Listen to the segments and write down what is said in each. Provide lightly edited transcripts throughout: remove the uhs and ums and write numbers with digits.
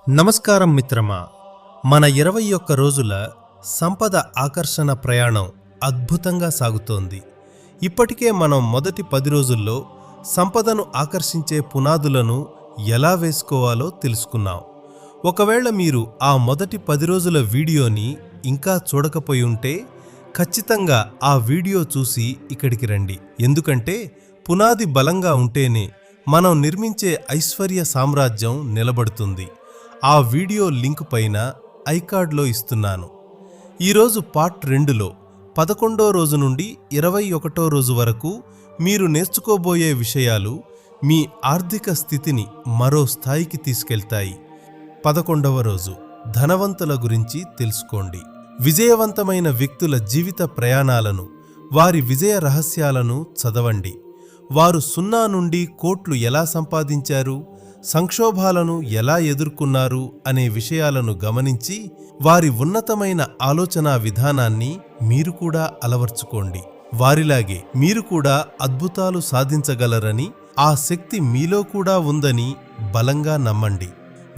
నమస్కారం మిత్రమా. మన 21 రోజుల సంపద ఆకర్షణ ప్రయాణం అద్భుతంగా సాగుతోంది. ఇప్పటికే మనం మొదటి 10 రోజుల్లో సంపదను ఆకర్షించే పునాదులను ఎలా వేసుకోవాలో తెలుసుకున్నాం. ఒకవేళ మీరు ఆ మొదటి 10 రోజుల వీడియోని ఇంకా చూడకపోయి ఉంటే ఖచ్చితంగా ఆ వీడియో చూసి ఇక్కడికి రండి. ఎందుకంటే పునాది బలంగా ఉంటేనే మనం నిర్మించే ఐశ్వర్య సామ్రాజ్యం నిలబడుతుంది. ఆ వీడియో లింక్ పైన ఐకార్డ్లో ఇస్తున్నాను. ఈరోజు పార్ట్ 2లో 11వ రోజు నుండి 21వ రోజు వరకు మీరు నేర్చుకోబోయే విషయాలు మీ ఆర్థిక స్థితిని మరో స్థాయికి తీసుకెళ్తాయి. 11వ రోజు ధనవంతుల గురించి తెలుసుకోండి. విజయవంతమైన వ్యక్తుల జీవిత ప్రయాణాలను, వారి విజయ రహస్యాలను చదవండి. వారు 0 నుండి కోట్లు ఎలా సంపాదించారు, సంక్షోభాలను ఎలా ఎదుర్కొన్నారు అనే విషయాలను గమనించి వారి ఉన్నతమైన ఆలోచనా విధానాన్ని మీరు కూడా అలవర్చుకోండి. వారిలాగే మీరు కూడా అద్భుతాలు సాధించగలరని, ఆ శక్తి మీలో కూడా ఉందని బలంగా నమ్మండి.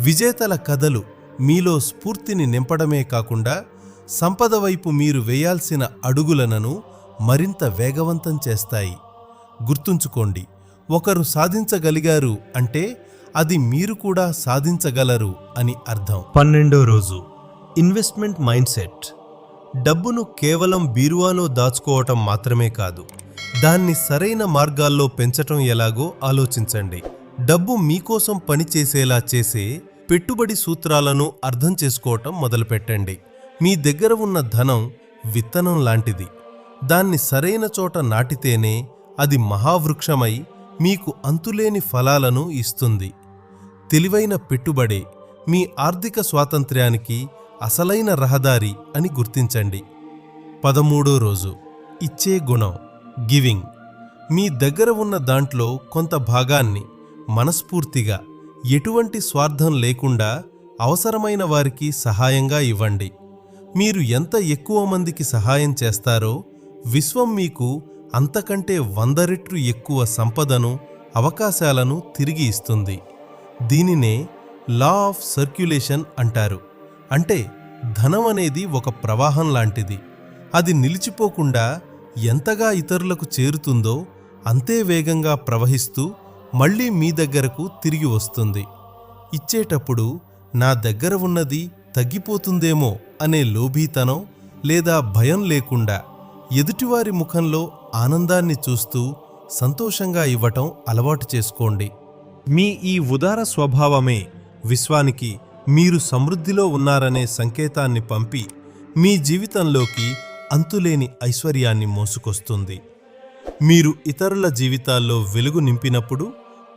విజేతల కథలు మీలో స్ఫూర్తిని నింపడమే కాకుండా సంపద వైపు మీరు వేయాల్సిన అడుగులను మరింత వేగవంతం చేస్తాయి. గుర్తుంచుకోండి, ఒకరు సాధించగలిగారు అంటే అది మీరు కూడా సాధించగలరు అని అర్థం. 12వ రోజు ఇన్వెస్ట్మెంట్ మైండ్ సెట్. డబ్బును కేవలం బీరువాలో దాచుకోవటం మాత్రమే కాదు, దాన్ని సరైన మార్గాల్లో పెంచటం ఎలాగో ఆలోచించండి. డబ్బు మీకోసం పనిచేసేలా చేసే పెట్టుబడి సూత్రాలను అర్థం చేసుకోవటం మొదలుపెట్టండి. మీ దగ్గర ఉన్న ధనం విత్తనం లాంటిది. దాన్ని సరైన చోట నాటితేనే అది మహావృక్షమై మీకు అంతులేని ఫలాలను ఇస్తుంది. తెలివైన పెట్టుబడే మీ ఆర్థిక స్వాతంత్ర్యానికి అసలైన రహదారి అని గుర్తించండి. 13వ రోజు ఇచ్చే గుణం, గివింగ్. మీ దగ్గర ఉన్న దాంట్లో కొంత భాగాన్ని మనస్ఫూర్తిగా, ఎటువంటి స్వార్థం లేకుండా అవసరమైన వారికి సహాయంగా ఇవ్వండి. మీరు ఎంత ఎక్కువ మందికి సహాయం చేస్తారో విశ్వం మీకు అంతకంటే 100 రెట్లు ఎక్కువ సంపదను, అవకాశాలను తిరిగి ఇస్తుంది. దీనినే లా ఆఫ్ సర్క్యులేషన్ అంటారు. అంటే ధనం అనేది ఒక ప్రవాహం లాంటిది. అది నిలిచిపోకుండా ఎంతగా ఇతరులకు చేరుతుందో అంతే వేగంగా ప్రవహిస్తూ మళ్లీ మీ దగ్గరకు తిరిగి వస్తుంది. ఇచ్చేటప్పుడు నా దగ్గర ఉన్నది తగ్గిపోతుందేమో అనే లోభీతనం లేదా భయం లేకుండా ఎదుటివారి ముఖంలో ఆనందాన్ని చూస్తూ సంతోషంగా ఇవ్వటం అలవాటు చేసుకోండి. మీ ఈ ఉదార స్వభావమే విశ్వానికి మీరు సమృద్ధిలో ఉన్నారనే సంకేతాన్ని పంపి మీ జీవితంలోకి అంతులేని ఐశ్వర్యాన్ని మోసుకొస్తుంది. మీరు ఇతరుల జీవితాల్లో వెలుగు నింపినప్పుడు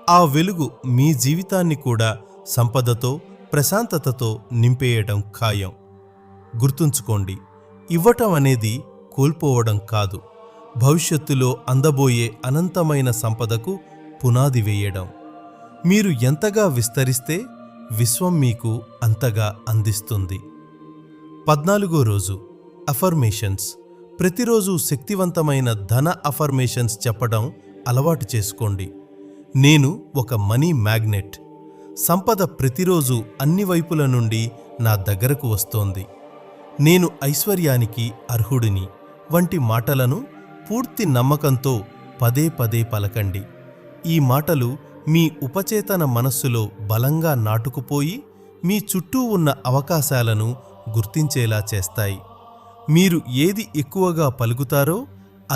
ఆ వెలుగు మీ జీవితాన్ని కూడా సంపదతో, ప్రశాంతతతో నింపేయడం ఖాయం. గుర్తుంచుకోండి, ఇవ్వటం అనేది కోల్పోవడం కాదు, భవిష్యత్తులో అందబోయే అనంతమైన సంపదకు పునాది వేయడం. మీరు ఎంతగా విస్తరిస్తే విశ్వం మీకు అంతగా అందిస్తుంది. 14వ రోజు అఫర్మేషన్స్. ప్రతిరోజు శక్తివంతమైన ధన అఫర్మేషన్స్ చెప్పడం అలవాటు చేసుకోండి. నేను ఒక మనీ మ్యాగ్నెట్. సంపద ప్రతిరోజు అన్ని వైపుల నుండి నా దగ్గరకు వస్తోంది. నేను ఐశ్వర్యానికి అర్హుడిని వంటి మాటలను పూర్తి నమ్మకంతో పదే పదే పలకండి. ఈ మాటలు మీ ఉపచేతన మనస్సులో బలంగా నాటుకుపోయి మీ చుట్టూ ఉన్న అవకాశాలను గుర్తించేలా చేస్తాయి. మీరు ఏది ఎక్కువగా పలుకుతారో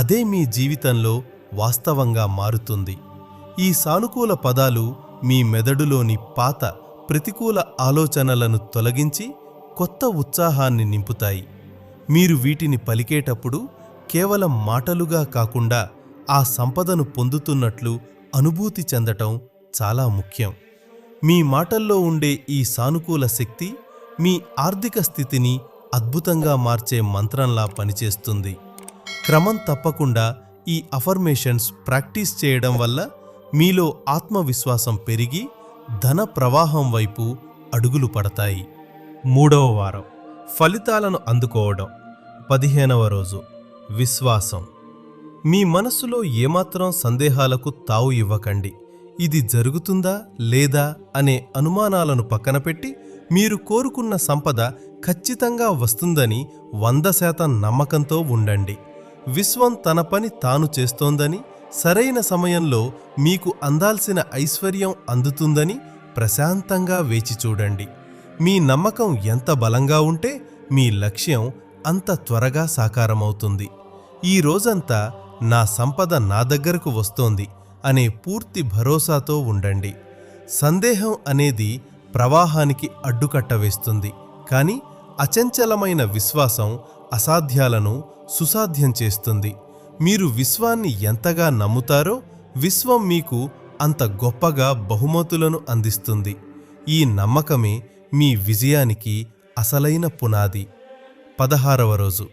అదే మీ జీవితంలో వాస్తవంగా మారుతుంది. ఈ సానుకూల పదాలు మీ మెదడులోని పాత ప్రతికూల ఆలోచనలను తొలగించి కొత్త ఉత్సాహాన్ని నింపుతాయి. మీరు వీటిని పలికేటప్పుడు కేవలం మాటలుగా కాకుండా ఆ సంపదను పొందుతున్నట్లు అనుభూతి చెందటం చాలా ముఖ్యం. మీ మాటల్లో ఉండే ఈ సానుకూల శక్తి మీ ఆర్థిక స్థితిని అద్భుతంగా మార్చే మంత్రంలా పనిచేస్తుంది. క్రమం తప్పకుండా ఈ అఫర్మేషన్స్ ప్రాక్టీస్ చేయడం వల్ల మీలో ఆత్మవిశ్వాసం పెరిగి ధన ప్రవాహం వైపు అడుగులు పడతాయి. 3వ వారం ఫలితాలను అందుకోవడం. 15వ రోజు విశ్వాసం. మీ మనస్సులో ఏమాత్రం సందేహాలకు తావు ఇవ్వకండి. ఇది జరుగుతుందా లేదా అనే అనుమానాలను పక్కనపెట్టి మీరు కోరుకున్న సంపద ఖచ్చితంగా వస్తుందని 100% నమ్మకంతో ఉండండి. విశ్వం తన పని తాను చేస్తోందని, సరైన సమయంలో మీకు అందాల్సిన ఐశ్వర్యం అందుతుందని ప్రశాంతంగా వేచి చూడండి. మీ నమ్మకం ఎంత బలంగా ఉంటే మీ లక్ష్యం అంత త్వరగా సాకారమవుతుంది. ఈ రోజంతా నా సంపద నా దగ్గరకు వస్తోంది అనే పూర్తి భరోసాతో ఉండండి. సందేహం అనేది ప్రవాహానికి అడ్డుకట్ట వేస్తుంది, కానీ అచంచలమైన విశ్వాసం అసాధ్యాలను సుసాధ్యం చేస్తుంది. మీరు విశ్వాన్ని ఎంతగా నమ్ముతారో విశ్వం మీకు అంత గొప్పగా బహుమతులను అందిస్తుంది. ఈ నమ్మకమే మీ విజయానికి అసలైన పునాది. 16వ రోజు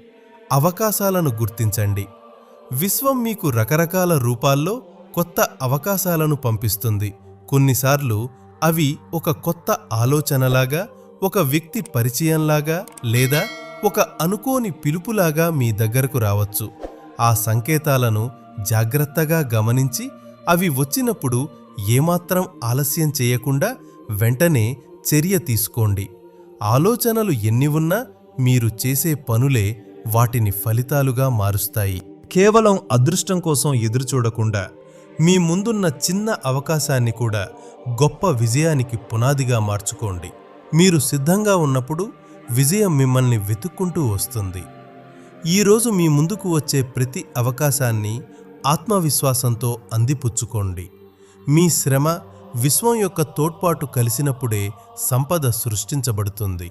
అవకాశాలను గుర్తించండి. విశ్వం మీకు రకరకాల రూపాల్లో కొత్త అవకాశాలను పంపిస్తుంది. కొన్నిసార్లు అవి ఒక కొత్త ఆలోచనలాగా, ఒక వ్యక్తి పరిచయంలాగా, లేదా ఒక అనుకోని పిలుపులాగా మీ దగ్గరకు రావచ్చు. ఆ సంకేతాలను జాగ్రత్తగా గమనించి అవి వచ్చినప్పుడు ఏమాత్రం ఆలస్యం చేయకుండా వెంటనే చర్య తీసుకోండి. ఆలోచనలు ఎన్ని ఉన్నా మీరు చేసే పనులే వాటిని ఫలితాలుగా మారుస్తాయి. కేవలం అదృష్టం కోసం ఎదురుచూడకుండా మీ ముందున్న చిన్న అవకాశాన్ని కూడా గొప్ప విజయానికి పునాదిగా మార్చుకోండి. మీరు సిద్ధంగా ఉన్నప్పుడు విజయం మిమ్మల్ని వెతుక్కుంటూ వస్తుంది. ఈరోజు మీ ముందుకు వచ్చే ప్రతి అవకాశాన్ని ఆత్మవిశ్వాసంతో అందిపుచ్చుకోండి. మీ శ్రమ, విశ్వం యొక్క తోడ్పాటు కలిసినప్పుడే సంపద సృష్టించబడుతుంది.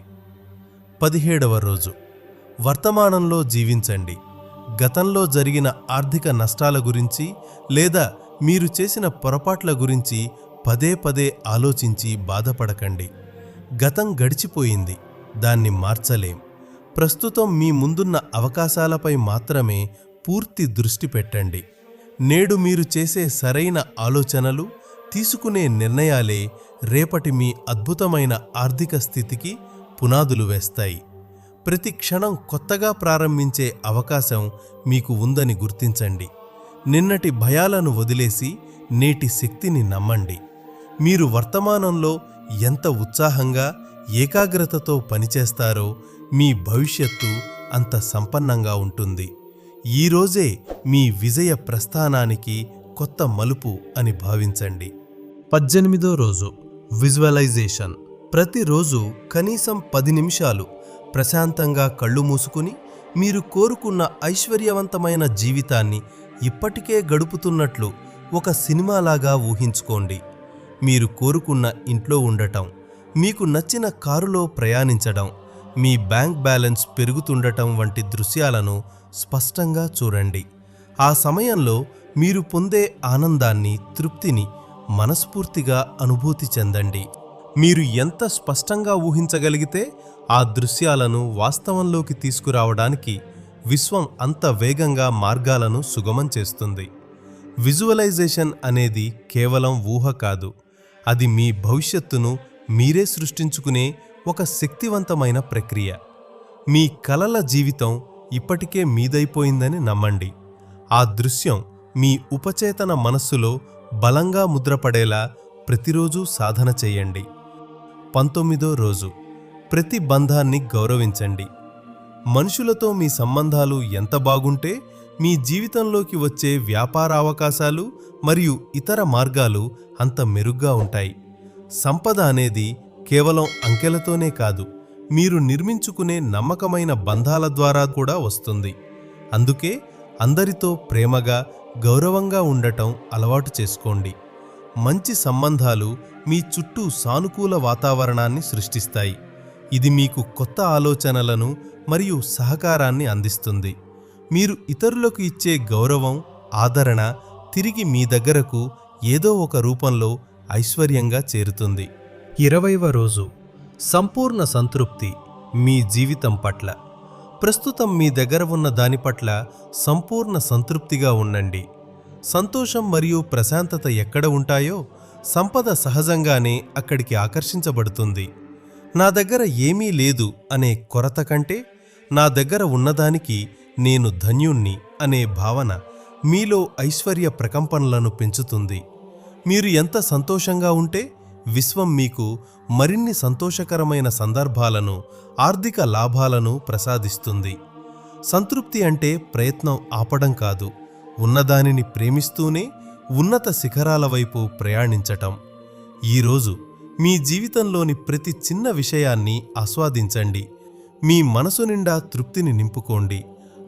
17వ రోజు వర్తమానంలో జీవించండి. గతంలో జరిగిన ఆర్థిక నష్టాల గురించి లేదా మీరు చేసిన పొరపాట్ల గురించి పదే పదే ఆలోచించి బాధపడకండి. గతం గడిచిపోయింది, దాన్ని మార్చలేం. ప్రస్తుతం మీ ముందున్న అవకాశాలపై మాత్రమే పూర్తి దృష్టి పెట్టండి. నేడు మీరు చేసే సరైన ఆలోచనలు, తీసుకునే నిర్ణయాలే రేపటి మీ అద్భుతమైన ఆర్థిక స్థితికి పునాదులు వేస్తాయి. ప్రతి క్షణం కొత్తగా ప్రారంభించే అవకాశం మీకు ఉందని గుర్తించండి. నిన్నటి భయాలను వదిలేసి నేటి శక్తిని నమ్మండి. మీరు వర్తమానంలో ఎంత ఉత్సాహంగా, ఏకాగ్రతతో పనిచేస్తారో మీ భవిష్యత్తు అంత సంపన్నంగా ఉంటుంది. ఈరోజే మీ విజయ ప్రస్థానానికి కొత్త మలుపు అని భావించండి. 18వ రోజు విజువలైజేషన్. ప్రతిరోజు కనీసం 10 నిమిషాలు ప్రశాంతంగా కళ్ళు మూసుకుని మీరు కోరుకున్న ఐశ్వర్యవంతమైన జీవితాన్ని ఇప్పటికే గడుపుతున్నట్లు ఒక సినిమాలాగా ఊహించుకోండి. మీరు కోరుకున్న ఇంట్లో ఉండటం, మీకు నచ్చిన కారులో ప్రయాణించడం, మీ బ్యాంక్ బ్యాలెన్స్ పెరుగుతుండటం వంటి దృశ్యాలను స్పష్టంగా చూడండి. ఆ సమయంలో మీరు పొందే ఆనందాన్ని, తృప్తిని మనస్ఫూర్తిగా అనుభూతి చెందండి. మీరు ఎంత స్పష్టంగా ఊహించగలిగితే ఆ దృశ్యాలను వాస్తవంలోకి తీసుకురావడానికి విశ్వం అంత వేగంగా మార్గాలను సుగమం చేస్తుంది. విజువలైజేషన్ అనేది కేవలం ఊహ కాదు, అది మీ భవిష్యత్తును మీరే సృష్టించుకునే ఒక శక్తివంతమైన ప్రక్రియ. మీ కలల జీవితం ఇప్పటికే మీదైపోయిందని నమ్మండి. ఆ దృశ్యం మీ ఉపచేతన మనస్సులో బలంగా ముద్రపడేలా ప్రతిరోజూ సాధన చేయండి. 19వ రోజు ప్రతి బంధాన్ని గౌరవించండి. మనుషులతో మీ సంబంధాలు ఎంత బాగుంటే మీ జీవితంలోకి వచ్చే వ్యాపారావకాశాలు మరియు ఇతర మార్గాలు అంత మెరుగ్గా ఉంటాయి. సంపద అనేది కేవలం అంకెలతోనే కాదు, మీరు నిర్మించుకునే నమ్మకమైన బంధాల ద్వారా కూడా వస్తుంది. అందుకే అందరితో ప్రేమగా, గౌరవంగా ఉండటం అలవాటు చేసుకోండి. మంచి సంబంధాలు మీ చుట్టూ సానుకూల వాతావరణాన్ని సృష్టిస్తాయి. ఇది మీకు కొత్త ఆలోచనలను మరియు సహకారాన్ని అందిస్తుంది. మీరు ఇతరులకు ఇచ్చే గౌరవం, ఆదరణ తిరిగి మీ దగ్గరకు ఏదో ఒక రూపంలో ఐశ్వర్యంగా చేరుతుంది. 20వ రోజు సంపూర్ణ సంతృప్తి మీ జీవితం పట్ల. ప్రస్తుతం మీ దగ్గర ఉన్న దాని పట్ల సంపూర్ణ సంతృప్తిగా ఉండండి. సంతోషం మరియు ప్రశాంతత ఎక్కడ ఉంటాయో సంపద సహజంగానే అక్కడికి ఆకర్షించబడుతుంది. నా దగ్గర ఏమీ లేదు అనే కొరత కంటే నా దగ్గర ఉన్నదానికి నేను ధన్యుణ్ణి అనే భావన మీలో ఐశ్వర్య ప్రకంపనలను పెంచుతుంది. మీరు ఎంత సంతోషంగా ఉంటే విశ్వం మీకు మరిన్ని సంతోషకరమైన సందర్భాలను, ఆర్థిక లాభాలను ప్రసాదిస్తుంది. సంతృప్తి అంటే ప్రయత్నం ఆపడం కాదు, ఉన్నదానిని ప్రేమిస్తూనే ఉన్నత శిఖరాల వైపు ప్రయాణించటం. ఈరోజు మీ జీవితంలోని ప్రతి చిన్న విషయాన్ని ఆస్వాదించండి. మీ మనసు నిండా తృప్తిని నింపుకోండి.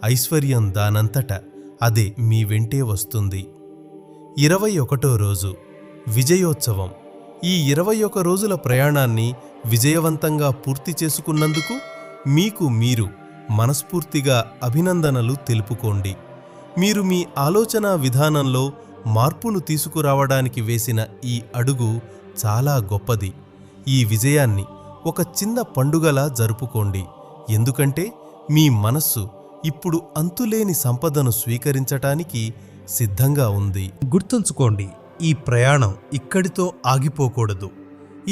ఐశ్వర్యం దానంతట అదే మీ వెంటే వస్తుంది. 21వ రోజు విజయోత్సవం. ఈ 21 రోజుల ప్రయాణాన్ని విజయవంతంగా పూర్తి చేసుకున్నందుకు మీకు మీరు మనస్ఫూర్తిగా అభినందనలు తెలుపుకోండి. మీరు మీ ఆలోచనా విధానంలో మార్పును తీసుకురావడానికి వేసిన ఈ అడుగు చాలా గొప్పది. ఈ విజయాన్ని ఒక చిన్న పండుగలా జరుపుకోండి, ఎందుకంటే మీ మనస్సు ఇప్పుడు అంతులేని సంపదను స్వీకరించటానికి సిద్ధంగా ఉంది. గుర్తుంచుకోండి, ఈ ప్రయాణం ఇక్కడితో ఆగిపోకూడదు.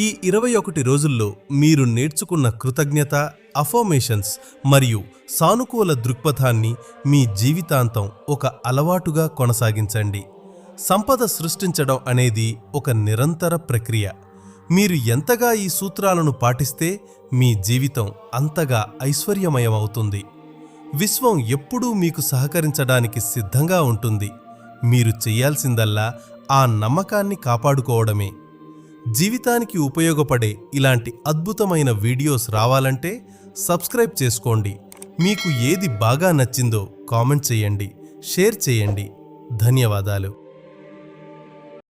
ఈ 21 రోజుల్లో మీరు నేర్చుకున్న కృతజ్ఞత, అఫర్మేషన్స్ మరియు సానుకూల దృక్పథాన్ని మీ జీవితాంతం ఒక అలవాటుగా కొనసాగించండి. సంపద సృష్టించడం అనేది ఒక నిరంతర ప్రక్రియ. మీరు ఎంతగా ఈ సూత్రాలను పాటిస్తే మీ జీవితం అంతగా ఐశ్వర్యమయమవుతుంది. విశ్వం ఎప్పుడూ మీకు సహకరించడానికి సిద్ధంగా ఉంటుంది. మీరు చెయ్యాల్సిందల్లా ఆ నమ్మకాన్ని కాపాడుకోవడమే. జీవితానికి ఉపయోగపడే ఇలాంటి అద్భుతమైన వీడియోస్ రావాలంటే సబ్స్క్రైబ్ చేసుకోండి. మీకు ఏది బాగా నచ్చిందో కామెంట్ చేయండి, షేర్ చేయండి. ధన్యవాదాలు.